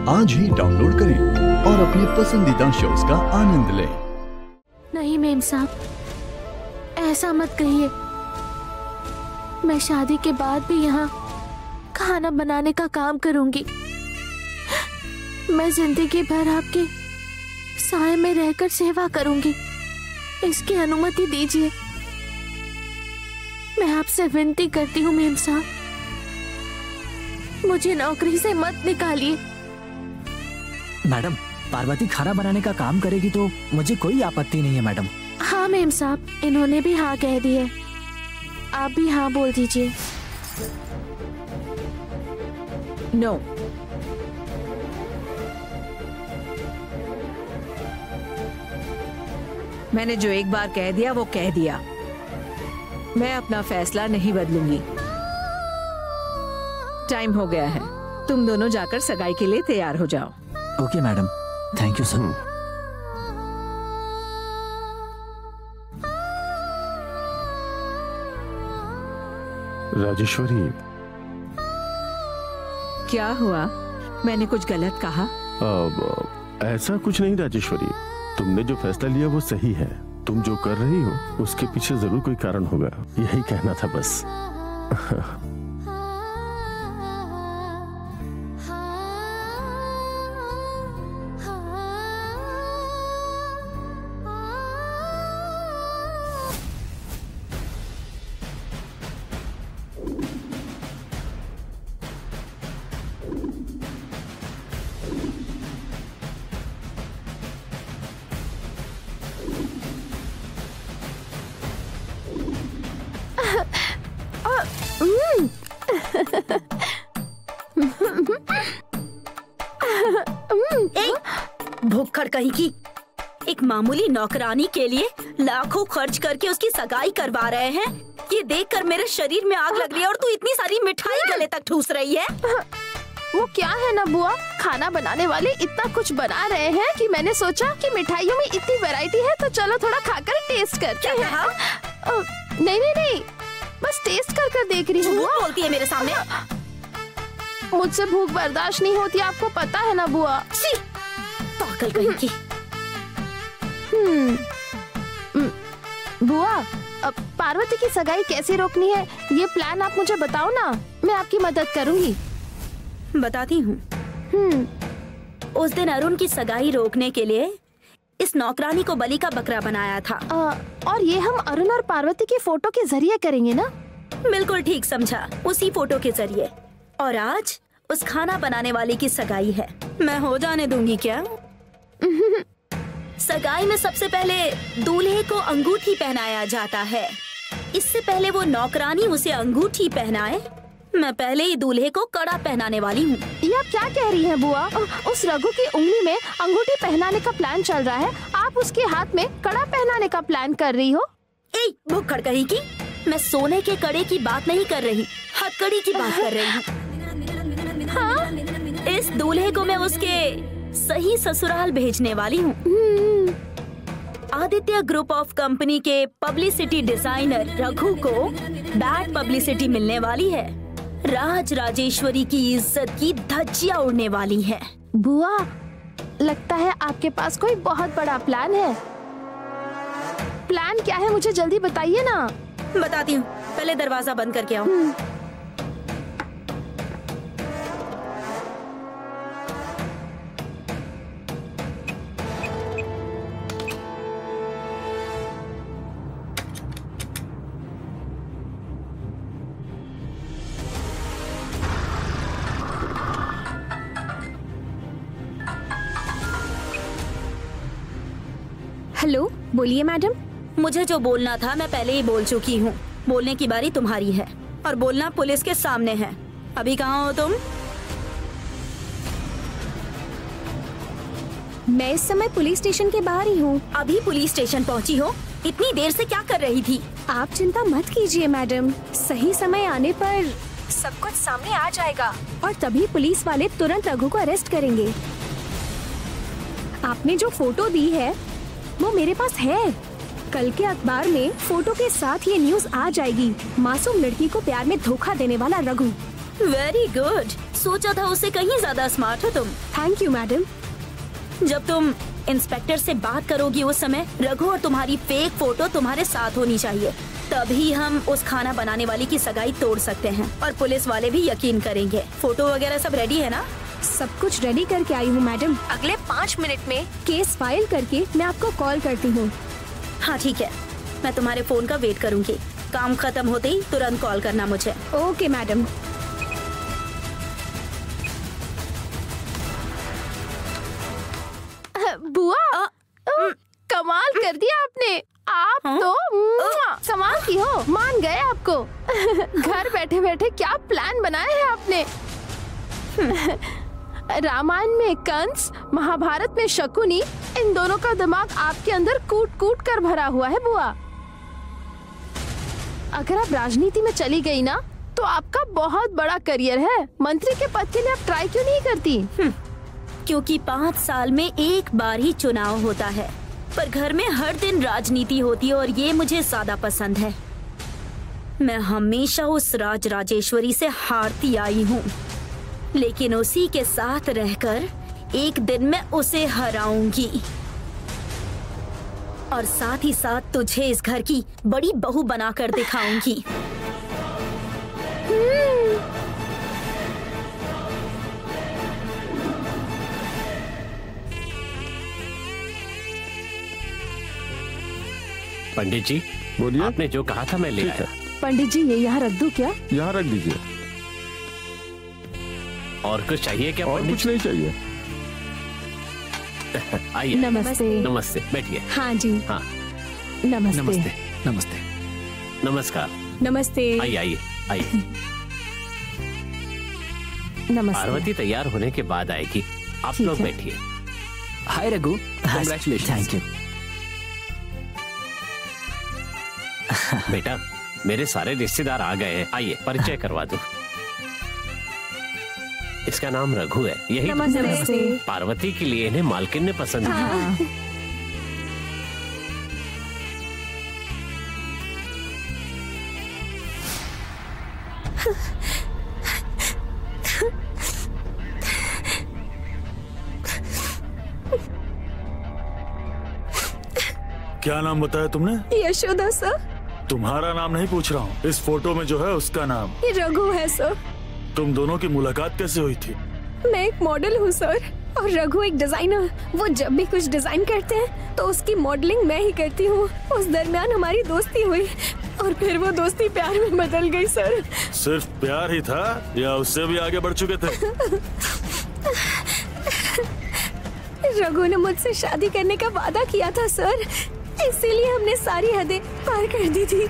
आज ही डाउनलोड करें और अपने पसंदीदा शोज का आनंद लें। नहीं मेम साहब, ऐसा मत कहिए। मैं शादी के बाद भी यहाँ खाना बनाने का काम करूंगी। मैं जिंदगी भर आपके साए में रहकर सेवा करूंगी। इसकी अनुमति दीजिए। मैं आपसे विनती करती हूँ मेम साहब, मुझे नौकरी से मत निकालिए। मैडम, पार्वती खाना बनाने का काम करेगी तो मुझे कोई आपत्ति नहीं है मैडम। हाँ मेम साहब, इन्होंने भी हाँ कह दी है। आप भी हाँ बोल दीजिए। नो। मैंने जो एक बार कह दिया वो कह दिया। मैं अपना फैसला नहीं बदलूंगी। टाइम हो गया है, तुम दोनों जाकर सगाई के लिए तैयार हो जाओ। Okay madam, thank you sir. Rajeshwari, क्या हुआ? मैंने कुछ गलत कहा? ऐसा कुछ नहीं राजेश्वरी, तुमने जो फैसला लिया वो सही है। तुम जो कर रही हो उसके पीछे जरूर कोई कारण होगा, यही कहना था बस। भुक्कड़ कहीं की, एक मामूली नौकरानी के लिए लाखों खर्च करके उसकी सगाई करवा रहे हैं। ये देखकर मेरे शरीर में आग लग रही है और तू इतनी सारी मिठाई गले तक ठूस रही है। वो क्या है ना बुआ, खाना बनाने वाले इतना कुछ बना रहे हैं कि मैंने सोचा कि मिठाइयों में इतनी वैरायटी है तो चलो थोड़ा खाकर टेस्ट करते हैं। नहीं नहीं नहीं, बस टेस्ट कर कर देख रही हूँ। बोलती है मेरे सामने। मुझसे भूख बर्दाश्त नहीं होती, आपको पता है ना बुआ। पागल कहीं की। बुआ, अब पार्वती की सगाई कैसे रोकनी है ये प्लान आप मुझे बताओ ना, मैं आपकी मदद करूंगी। बताती हूँ। उस दिन अरुण की सगाई रोकने के लिए इस नौकरानी को बलि का बकरा बनाया था। और ये हम अरुण और पार्वती की फोटो के जरिए करेंगे ना? बिल्कुल ठीक समझा, उसी फोटो के जरिए। और आज उस खाना बनाने वाले की सगाई है, मैं हो जाने दूंगी क्या? सगाई में सबसे पहले दूल्हे को अंगूठी पहनाया जाता है। इससे पहले वो नौकरानी उसे अंगूठी पहनाए, मैं पहले ही दूल्हे को कड़ा पहनाने वाली हूँ। ये आप क्या कह रही हैं बुआ? उस रघु की उंगली में अंगूठी पहनाने का प्लान चल रहा है, आप उसके हाथ में कड़ा पहनाने का प्लान कर रही हो? भुक्कड़ कहीं की, मैं सोने के कड़े की बात नहीं कर रही, हथकड़ी की बात कर रही हूँ। हाँ? इस दूल्हे को मैं उसके सही ससुराल भेजने वाली हूँ। आदित्य ग्रुप ऑफ कंपनी के पब्लिसिटी डिजाइनर रघु को बैड पब्लिसिटी मिलने वाली है। राज राजेश्वरी की इज्जत की धज्जियां उड़ने वाली है। बुआ, लगता है आपके पास कोई बहुत बड़ा प्लान है। प्लान क्या है मुझे जल्दी बताइए ना। बताती हूँ, पहले दरवाजा बंद करके आओ। हेलो, बोलिए मैडम। मुझे जो बोलना था मैं पहले ही बोल चुकी हूँ। बोलने की बारी तुम्हारी है, और बोलना पुलिस के सामने है। अभी कहाँ हो तुम? मैं इस समय पुलिस स्टेशन के बाहर ही हूँ। अभी पुलिस स्टेशन पहुँची हो? इतनी देर से क्या कर रही थी? आप चिंता मत कीजिए मैडम, सही समय आने पर सब कुछ सामने आ जाएगा और तभी पुलिस वाले तुरंत रघु को अरेस्ट करेंगे। आपने जो फोटो दी है वो मेरे पास है। कल के अखबार में फोटो के साथ ये न्यूज आ जाएगी, मासूम लड़की को प्यार में धोखा देने वाला रघु। वेरी गुड, सोचा था उससे कहीं ज्यादा स्मार्ट हो तुम। Thank you madam. जब तुम इंस्पेक्टर से बात करोगी उस समय रघु और तुम्हारी फेक फोटो तुम्हारे साथ होनी चाहिए, तभी हम उस खाना बनाने वाली की सगाई तोड़ सकते हैं और पुलिस वाले भी यकीन करेंगे। फोटो वगैरह सब रेडी है ना? सब कुछ रेडी करके आई हूँ मैडम। अगले 5 मिनट में केस फाइल करके मैं आपको कॉल करती हूँ। हाँ ठीक है, मैं तुम्हारे फोन का वेट करूँगी। काम खत्म होते ही तुरंत कॉल करना मुझे। Okay madam. बुआ कमाल कर दिया आपने। आप तो कमाल की हो, मान गए आपको। घर बैठे बैठे क्या प्लान बनाए हैं आपने। रामायण में कंस, महाभारत में शकुनी, इन दोनों का दिमाग आपके अंदर कूट कूट कर भरा हुआ है बुआ। अगर आप राजनीति में चली गई ना तो आपका बहुत बड़ा करियर है। मंत्री के पद के लिए आप ट्राई क्यों नहीं करती? क्योंकि 5 साल में एक बार ही चुनाव होता है, पर घर में हर दिन राजनीति होती है और ये मुझे ज्यादा पसंद है। मैं हमेशा उस राजेश्वरी से हारती आई हूँ, लेकिन उसी के साथ रहकर एक दिन मैं उसे हराऊंगी और साथ ही साथ तुझे इस घर की बड़ी बहू बनाकर दिखाऊंगी। पंडित जी बोलिए। आपने जो कहा था मैं ले ठीक आया। है, पंडित जी ये यहाँ रख दूं क्या? यहाँ रख दीजिए। और कुछ चाहिए क्या और पंडित कुछ नहीं चाहिए। जी? आइए। नमस्ते। नमस्ते, बैठिए। हाँ जी। हाँ, नमस्ते। नमस्ते। नमस्ते। नमस्कार। नमस्ते। आइए आइए आइए। नमस्ते। पार्वती तैयार होने के बाद आएगी, आप ठीक लोग है। बैठिए। हाय रघु, Congratulations. Thank you. बेटा मेरे सारे रिश्तेदार आ गए हैं, आइए परिचय करवा दो। इसका नाम रघु है, यही नमस्ते। पार्वती के लिए इन्हें मालकिन ने पसंद किया। क्या नाम बताया तुमने? यशोदा सर। तुम्हारा नाम नहीं पूछ रहा हूँ, इस फोटो में जो है उसका नाम। ये रघु है सर। तुम दोनों की मुलाकात कैसे हुई थी? मैं एक मॉडल हूँ सर और रघु एक डिजाइनर। वो जब भी कुछ डिजाइन करते हैं तो उसकी मॉडलिंग मैं ही करती हूँ। उस दरमियान हमारी दोस्ती हुई और फिर वो दोस्ती प्यार में बदल गई सर। सिर्फ प्यार ही था या उससे भी आगे बढ़ चुके थे? रघु ने मुझसे शादी करने का वादा किया था सर, इसीलिए हमने सारी हदें पार कर दी थी।